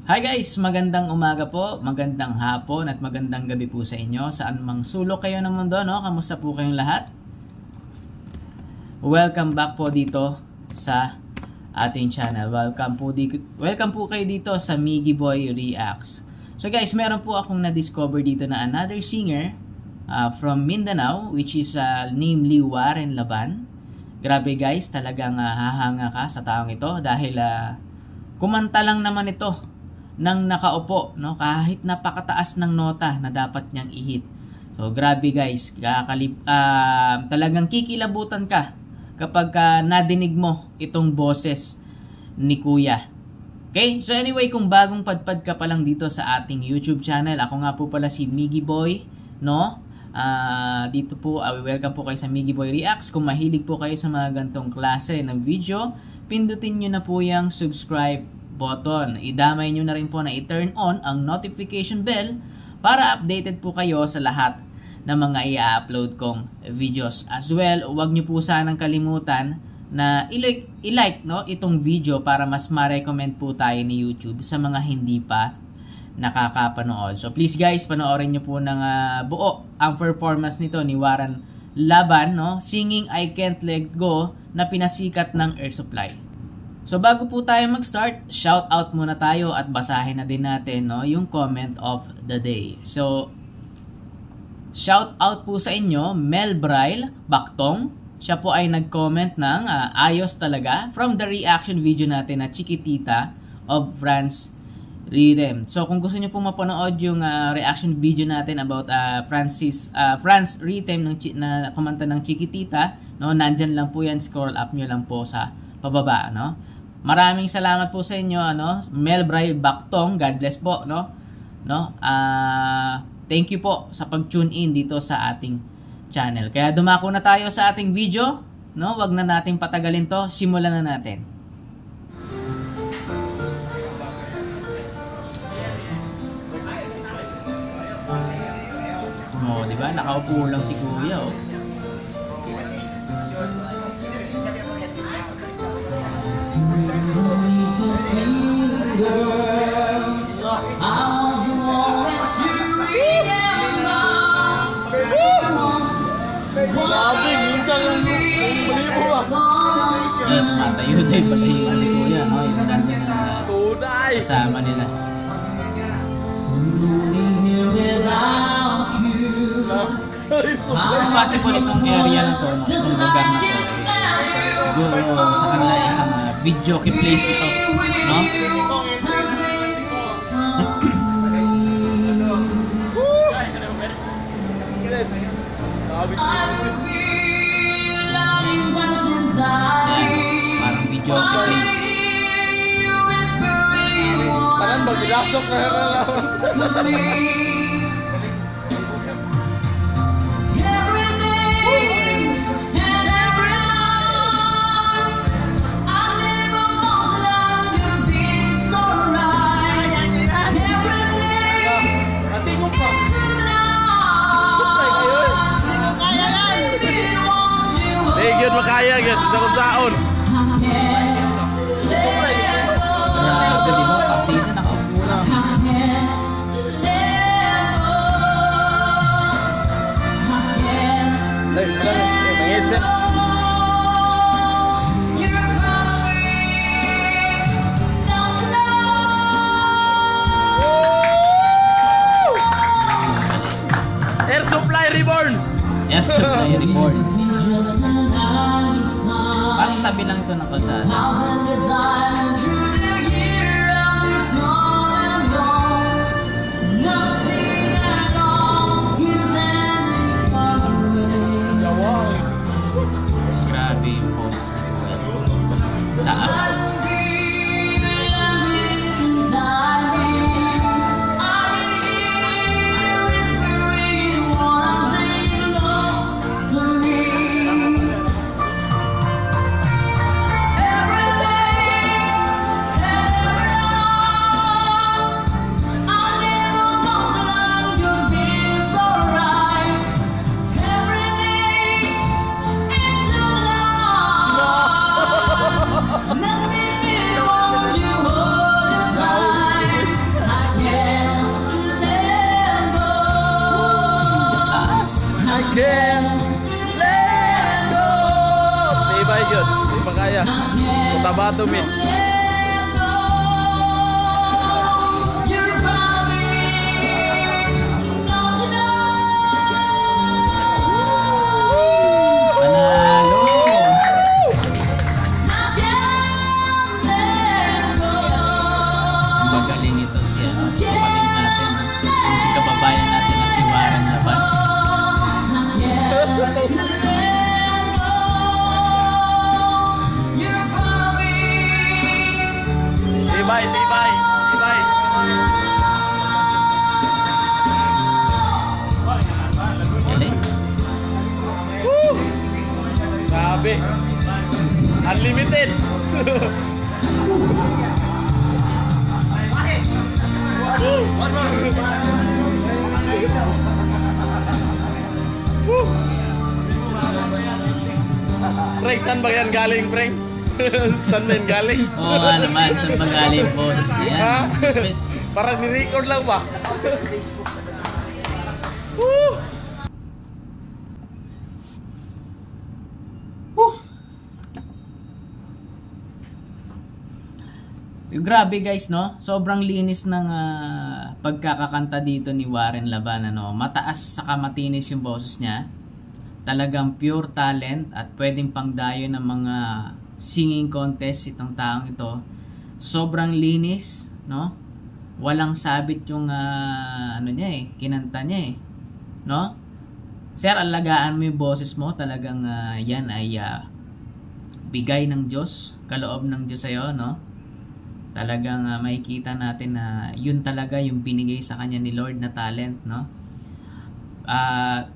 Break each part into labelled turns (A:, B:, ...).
A: Hi guys! Magandang umaga po, magandang hapon at magandang gabi po sa inyo. Saan mang sulok kayo ng mundo, no? Kamusta po kayong lahat? Welcome back po dito sa ating channel. Welcome po kayo dito sa Miggy Boy Reacts. So guys, meron po akong na-discover dito na another singer from Mindanao, which is namely Warren Laban. Grabe guys, talagang hahanga ka sa taong ito dahil kumanta lang naman ito nang nakaupo, no? Kahit napakataas ng nota na dapat niyang i-hit. So grabe guys, talagang kikilabutan ka kapag nadinig mo itong boses ni Kuya. Okay? So anyway, kung bagong padpad ka pa lang dito sa ating YouTube channel, ako nga po pala si Miggy Boy, no? Dito po, welcome po kayo sa Miggy Boy Reacts. Kung mahilig po kayo sa mga gantong klase ng video, pindutin nyo na po yung subscribe button. Idamay nyo na rin po na i-turn on ang notification bell para updated po kayo sa lahat ng mga i-upload kong videos. As well, huwag nyo po sanang kalimutan na i-like no, itong video para mas ma-recommend po tayo ni YouTube sa mga hindi pa nakakapanood. So please guys, panoorin nyo po ng buo ang performance nito ni Warren Laban, no? Singing I Can't Let Go na pinasikat ng Air Supply. So bago po tayo mag-start, shout out muna tayo at basahin na din natin, no, yung comment of the day. So shout out po sa inyo, Mel Braille Baktong. Siya po ay nag-comment ng ayos talaga from the reaction video natin na Chiquitita of France Rhythm. So kung gusto niyo pong mapanood yung reaction video natin about France Rhythm na kumanta ng Chiquitita, no, nandyan lang po yan, scroll up nyo lang po sa pababa, no. Maraming salamat po sa inyo, ano, Mel Braille Baktong, God bless po, no. Thank you po sa pag-tune in dito sa ating channel. Kaya dumako na tayo sa ating video, no. Wag na nating patagalin to, simulan na natin. Oh, di ba? Nakaupo lang si Kuya, oh. Matayo tayo patayo ni Kuya, no? Yung nandun na kasama nila. Possible itong area na to, no? Itong lugar na to, siguro sa kanila isang video place ito, no? Parang video place.
B: Parang maglasok na makaya gitu, sa saon.
A: Grabe din mo, pati na nakaupo lang.
B: Mangisip. Air Supply Reborn.
A: Air Supply Reborn. Parang tabi lang ito ng kalsada. Grabe yung post ni Kuya. Taas.
B: can let go. Tibay yun. Di pa kaya. Kutabato min. Tibay, tibay, tibay.
A: Galing.
B: Woo! Grabe. Unlimited. Frank, saan ba yan galing, Frank? Saan ba yan galing?
A: Oo nga naman, saan ba galing yung boses niya?
B: Ha? Parang ni-record lang ba? Woo!
A: Grabe guys, no? Sobrang linis ng pagkakakanta dito ni Warren Laban, ano? Mataas saka matinis yung boses niya. Talagang pure talent at pwedeng pangdayo ng mga singing contest itong taong ito. Sobrang linis, no? Walang sabit yung ano niya kinanta niya no? Sir, alagaan mo yung boses mo, talagang yan ay bigay ng Diyos, kaloob ng Diyos sa'yo, no? Talagang makikita natin na yun talaga yung binigay sa kanya ni Lord na talent, no?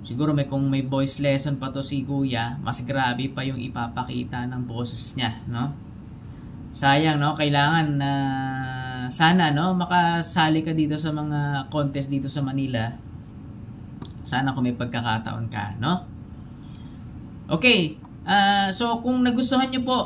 A: Siguro kung may voice lesson pa to si Kuya, mas grabe pa yung ipapakita ng boses niya, no? Sayang, no? Kailangan na sana, no, makasali ka dito sa mga contest dito sa Manila. Sana kung may pagkakataon ka, no? Okay. So kung nagustuhan nyo po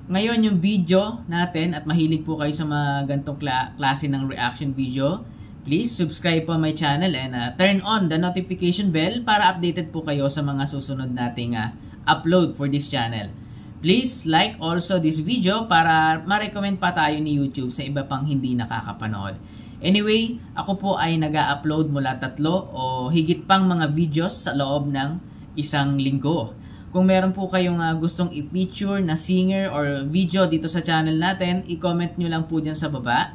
A: ngayon yung video natin at mahilig po kayo sa mga gantong klase ng reaction video, please subscribe po my channel and turn on the notification bell para updated po kayo sa mga susunod nating upload for this channel. Please like also this video para ma-recommend pa tayo ni YouTube sa iba pang hindi nakakapanood. Anyway, ako po ay nag-upload mula 3 o higit pang mga videos sa loob ng isang linggo. Kung meron po kayong gustong i-feature na singer or video dito sa channel natin, i-comment nyo lang po dyan sa baba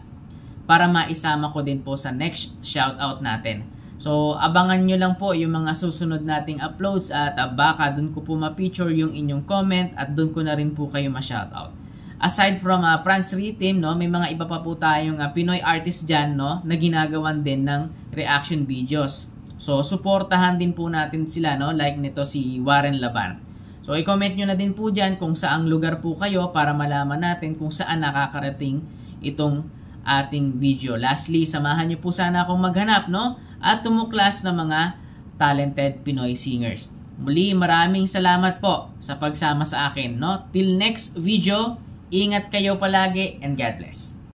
A: para maisama ko din po sa next shoutout natin. So, abangan nyo lang po yung mga susunod nating uploads at baka dun ko po ma-feature yung inyong comment at dun ko na rin po kayo ma-shoutout. Aside from France 3 team, no, may mga iba pa po tayong Pinoy artist dyan, no, na ginagawan din ng reaction videos. So, suportahan din po natin sila, no, like nito si Warren Laban. So, i-comment nyo na din po dyan kung saang lugar po kayo para malaman natin kung saan nakakarating itong ating video. Lastly, samahan nyo po sana akong maghanap, no, at tumuklas ng mga talented Pinoy singers. Muli, maraming salamat po sa pagsama sa akin, no. Till next video, ingat kayo palagi and God bless.